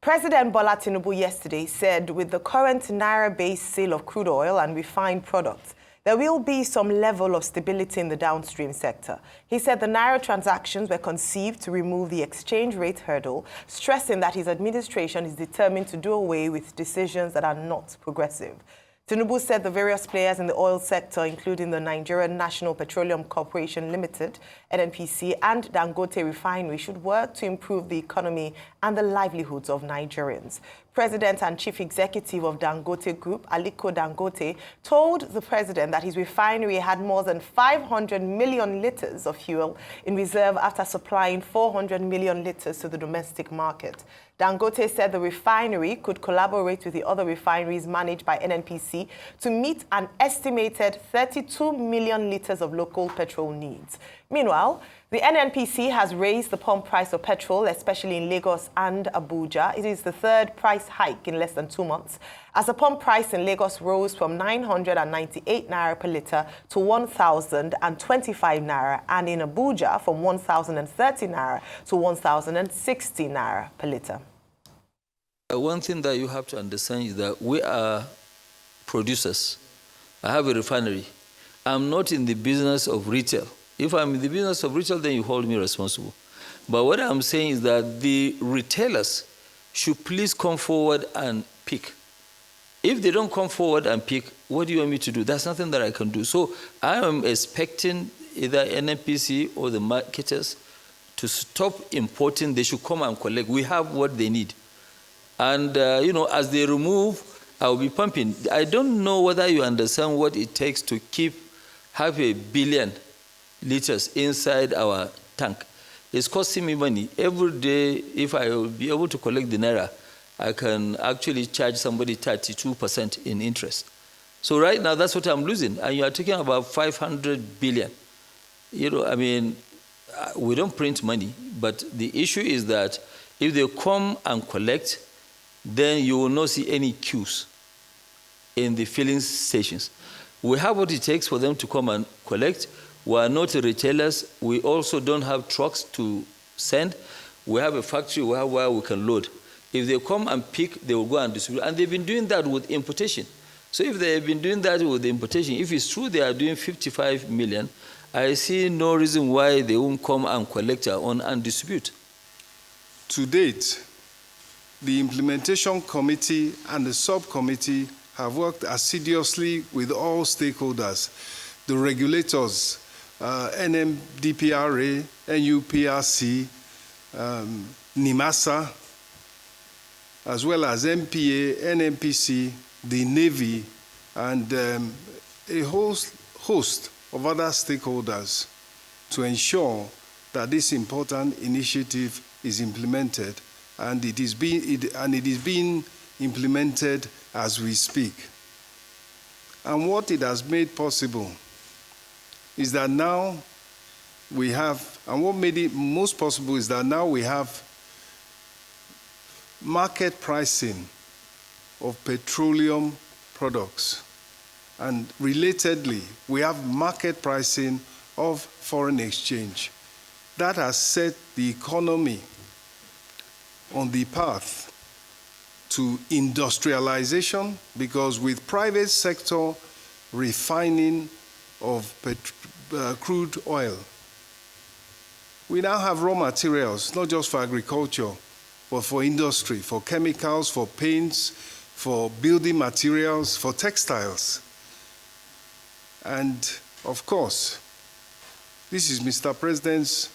President Bola Tinubu yesterday said with the current Naira-based sale of crude oil and refined products, there will be some level of stability in the downstream sector. He said the Naira transactions were conceived to remove the exchange rate hurdle, stressing that his administration is determined to do away with decisions that are not progressive. Tinubu said the various players in the oil sector, including the Nigerian National Petroleum Corporation Limited, NNPC, and Dangote Refinery, should work to improve the economy and the livelihoods of Nigerians. President and Chief Executive of Dangote Group, Aliko Dangote, told the president that his refinery had more than 500 million litres of fuel in reserve after supplying 400 million litres to the domestic market. Dangote said the refinery could collaborate with the other refineries managed by NNPC to meet an estimated 32 million litres of local petrol needs. Meanwhile, the NNPC has raised the pump price of petrol, especially in Lagos and Abuja. It is the third price hike in less than 2 months, as the pump price in Lagos rose from 998 naira per litre to 1,025 naira, and in Abuja from 1,030 naira to 1,060 naira per litre. One thing that you have to understand is that we are producers. I have a refinery. I'm not in the business of retail. If I'm in the business of retail, then you hold me responsible. But what I'm saying is that the retailers should please come forward and pick. If they don't come forward and pick, what do you want me to do? That's nothing that I can do. So I am expecting either NNPC or the marketers to stop importing. They should come and collect. We have what they need. And, as they remove, I will be pumping. I don't know whether you understand what it takes to keep 500 million liters inside our tank. It's costing me money. Every day, if I will be able to collect the Naira, I can actually charge somebody 32% in interest. So right now, that's what I'm losing. And you are talking about 500 billion. We don't print money, but the issue is that if they come and collect, then you will not see any queues in the filling stations. We have what it takes for them to come and collect. We are not retailers. We also don't have trucks to send. We have a factory where we can load. If they come and pick, they will go and distribute. And they've been doing that with importation. So if they have been doing that with importation, if it's true they are doing 55 million, I see no reason why they won't come and collect our own and distribute. To date, the implementation committee and the subcommittee have worked assiduously with all stakeholders, the regulators, NMDPRA, NUPRC, NIMASA, as well as MPA, NNPC, the Navy, and a host of other stakeholders to ensure that this important initiative is implemented, and it is being implemented as we speak. And what it has made possible is that now we have, and what made it most possible is that now we have market pricing of petroleum products. And relatedly, we have market pricing of foreign exchange. That has set the economy on the path to industrialization, because with private sector refining of crude oil, we now have raw materials, not just for agriculture, but for industry, for chemicals, for paints, for building materials, for textiles. And of course, this is Mr. President's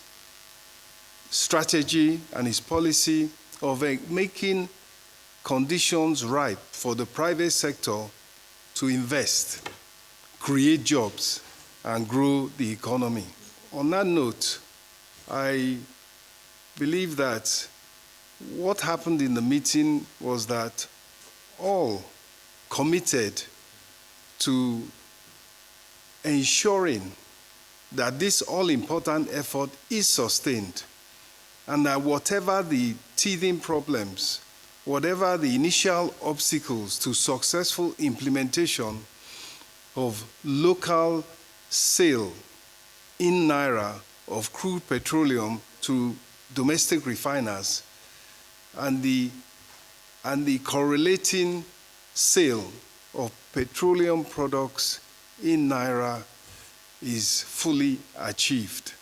strategy and his policy of making conditions ripe for the private sector to invest, create jobs, and grow the economy. On that note, I believe that what happened in the meeting was that all committed to ensuring that this all-important effort is sustained, and that whatever the teething problems, whatever the initial obstacles to successful implementation of local sale in Naira of crude petroleum to domestic refiners, and the and the correlating sale of petroleum products in Naira is fully achieved.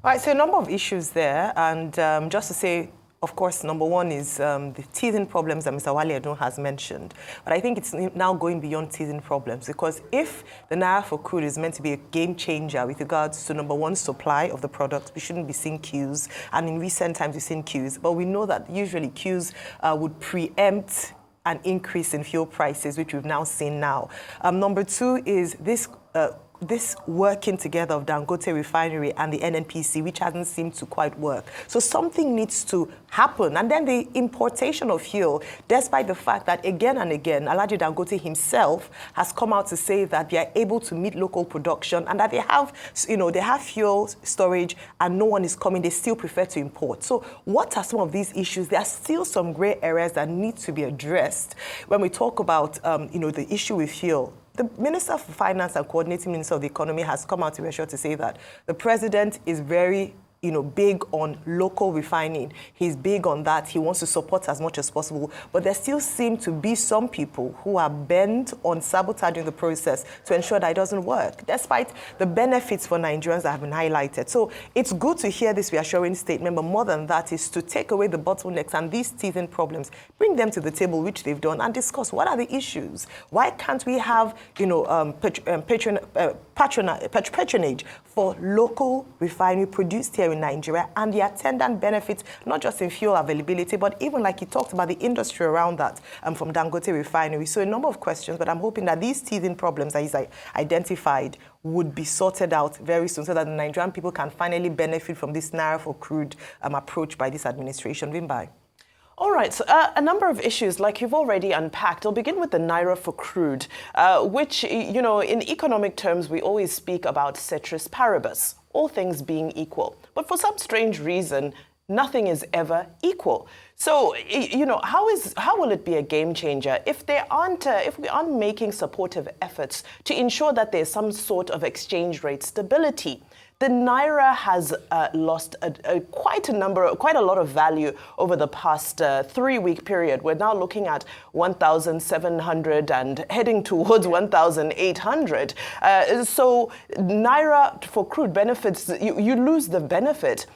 All right, so a number of issues there, and just to say, of course, number one is the teething problems that Mr. Wale Edun has mentioned. But I think it's now going beyond teething problems, because if the Naira-For-Crude is meant to be a game changer with regards to, number one, supply of the product, we shouldn't be seeing queues. And in recent times, we've seen queues. But we know that usually queues would preempt an increase in fuel prices, which we've now seen now. Number two is this working together of Dangote Refinery and the NNPC, which hasn't seemed to quite work. So something needs to happen. And then the importation of fuel, despite the fact that again and again, Alhaji Dangote himself has come out to say that they are able to meet local production and that they have, they have fuel storage and no one is coming, they still prefer to import. So what are some of these issues? There are still some gray areas that need to be addressed when we talk about, the issue with fuel. The Minister for Finance and Coordinating Minister of the Economy has come out to be sure to say that the president is very big on local refining. He's big on that. He wants to support as much as possible. But there still seem to be some people who are bent on sabotaging the process to ensure that it doesn't work, despite the benefits for Nigerians that have been highlighted. So it's good to hear this reassuring statement, but more than that is to take away the bottlenecks and these teething problems, bring them to the table, which they've done, and discuss what are the issues. Why can't we have, patronage for local refinery produced here in Nigeria and the attendant benefits, not just in fuel availability, but even like he talked about the industry around that from Dangote Refinery. So a number of questions, but I'm hoping that these teething problems that he's identified would be sorted out very soon so that the Nigerian people can finally benefit from this Naira-For-Crude approach by this administration. Vimbai. All right, so a number of issues like you've already unpacked. I'll begin with the Naira-For-Crude, which, in economic terms, we always speak about ceteris paribus, all things being equal. But for some strange reason, nothing is ever equal. So, how will it be a game changer if we aren't making supportive efforts to ensure that there's some sort of exchange rate stability? The Naira has lost quite a lot of value over the past 3-week period. We're now looking at 1,700 and heading towards 1,800. So Naira-For-Crude benefits, you lose the benefit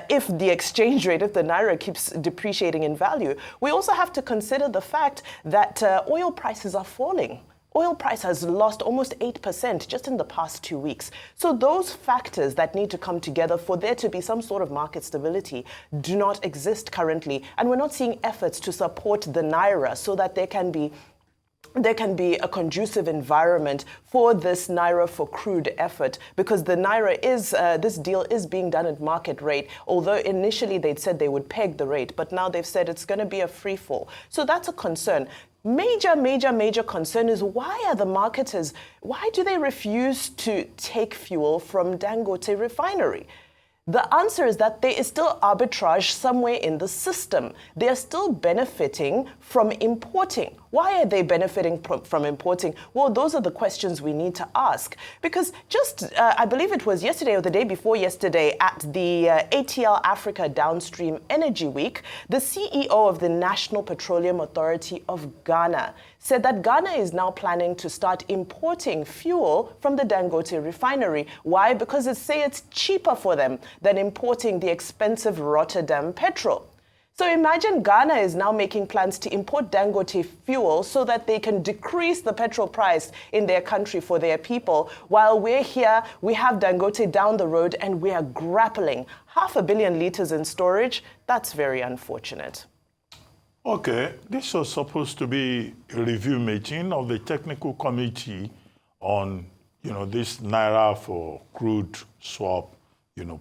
if the exchange rate, if the Naira keeps depreciating in value. We also have to consider the fact that oil prices are falling. Oil price has lost almost 8% just in the past 2 weeks. So those factors that need to come together for there to be some sort of market stability do not exist currently. And we're not seeing efforts to support the Naira so that there can be a conducive environment for this Naira-For-Crude effort, because the Naira this deal is being done at market rate, although initially they'd said they would peg the rate, but now they've said it's going to be a free fall. So that's a concern. Major concern is why do they refuse to take fuel from Dangote Refinery? The answer is that there is still arbitrage somewhere in the system. They are still benefiting from importing. Why are they benefiting from importing? Well, those are the questions we need to ask. Because I believe it was yesterday or the day before yesterday at the ATL Africa Downstream Energy Week, the CEO of the National Petroleum Authority of Ghana said that Ghana is now planning to start importing fuel from the Dangote Refinery. Why? Because it's cheaper for them than importing the expensive Rotterdam petrol. So imagine Ghana is now making plans to import Dangote fuel so that they can decrease the petrol price in their country for their people. While we're here, we have Dangote down the road and we are grappling 500 million liters in storage. That's very unfortunate. Okay, this was supposed to be a review meeting of the technical committee on, this Naira-For-Crude swap,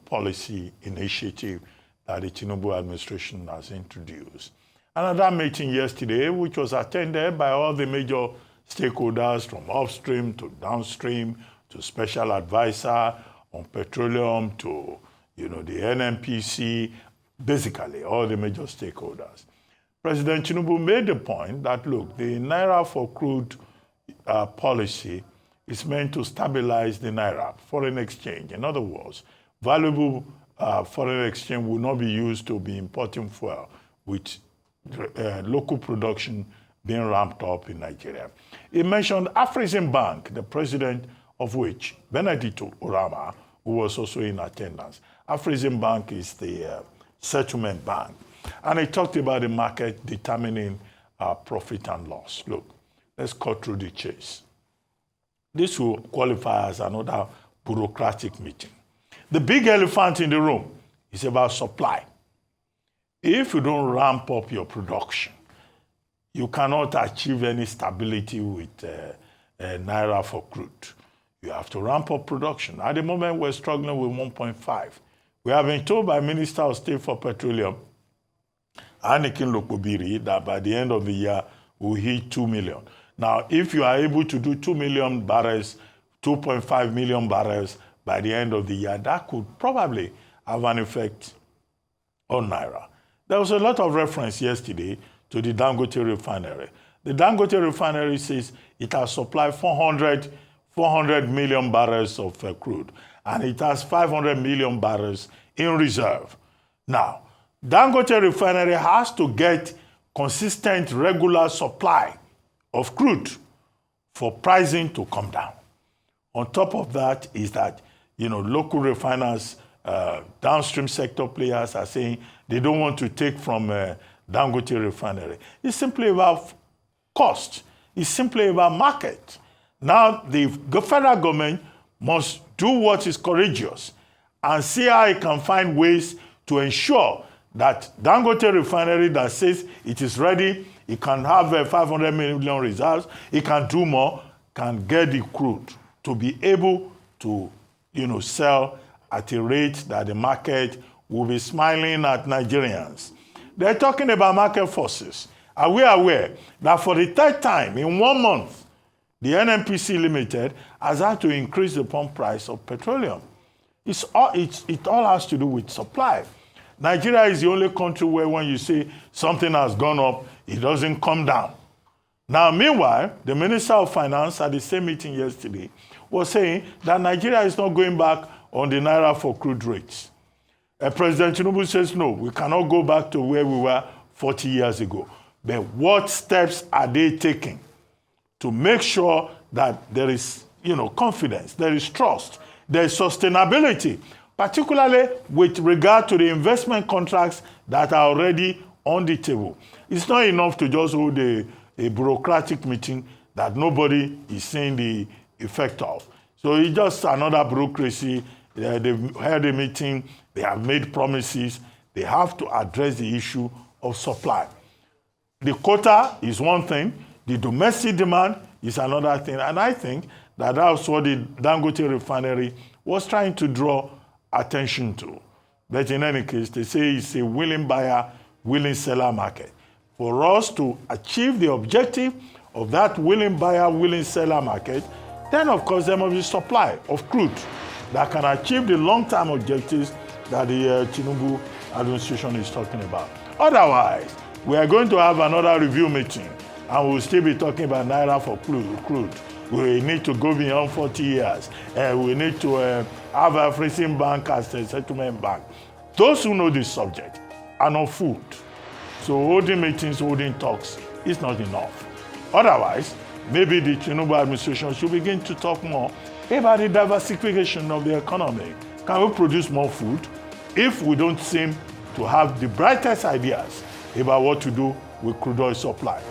policy initiative that the Tinubu administration has introduced. Another meeting yesterday, which was attended by all the major stakeholders from upstream to downstream to special advisor on petroleum to, the NNPC, basically all the major stakeholders. President Tinubu made the point that, look, the Naira-For-Crude policy is meant to stabilize the Naira, foreign exchange. In other words, valuable foreign exchange will not be used to be importing fuel with local production being ramped up in Nigeria. He mentioned Afreximbank, the president of which, Benedicto Urama, who was also in attendance. Afreximbank is the settlement bank. And he talked about the market determining profit and loss. Look, let's cut through the chase. This will qualify as another bureaucratic meeting. The big elephant in the room is about supply. If you don't ramp up your production, you cannot achieve any stability with Naira-For-Crude. You have to ramp up production. At the moment, we're struggling with 1.5. We have been told by Minister of State for Petroleum, Anikin Lokobiri, that by the end of the year, we'll hit 2 million. Now, if you are able to do 2 million barrels, 2.5 million barrels by the end of the year, that could probably have an effect on Naira. There was a lot of reference yesterday to the Dangote refinery. The Dangote refinery says it has supplied 400 million barrels of crude, and it has 500 million barrels in reserve. Now, Dangote refinery has to get consistent, regular supply of crude for pricing to come down. On top of that is that, local refiners, downstream sector players are saying they don't want to take from Dangote refinery. It's simply about cost. It's simply about market. Now, the federal government must do what is courageous and see how it can find ways to ensure that Dangote refinery that says it is ready, it can have 500 million reserves, it can do more, can get the crude to be able to, sell at a rate that the market will be smiling at Nigerians. They're talking about market forces. Are we aware that for the third time in 1 month, the NNPC Limited has had to increase the pump price of petroleum? It all has to do with supply. Nigeria is the only country where when you say something has gone up, it doesn't come down. Now, meanwhile, the Minister of Finance at the same meeting yesterday was saying that Nigeria is not going back on the Naira-For-Crude rates. President Tinubu says, no, we cannot go back to where we were 40 years ago. But what steps are they taking to make sure that there is, confidence, there is trust, there is sustainability, particularly with regard to the investment contracts that are already on the table? It's not enough to just hold a bureaucratic meeting that nobody is seeing the effect of. So it's just another bureaucracy. They've held a meeting, they have made promises, they have to address the issue of supply. The quota is one thing, the domestic demand is another thing, and I think that that's what the Dangote refinery was trying to draw attention to. But in any case, they say it's a willing buyer, willing seller market. For us to achieve the objective of that willing buyer, willing seller market, then of course there must be supply of crude that can achieve the long-term objectives that the Tinubu administration is talking about. Otherwise, we are going to have another review meeting and we'll still be talking about Naira-For-Crude. We need to go beyond 40 years. We need to have Afreximbank as a settlement bank. Those who know this subject are not fooled. So holding meetings, holding talks is not enough. Otherwise, maybe the Tinubu administration should begin to talk more about the diversification of the economy. Can we produce more food if we don't seem to have the brightest ideas about what to do with crude oil supply?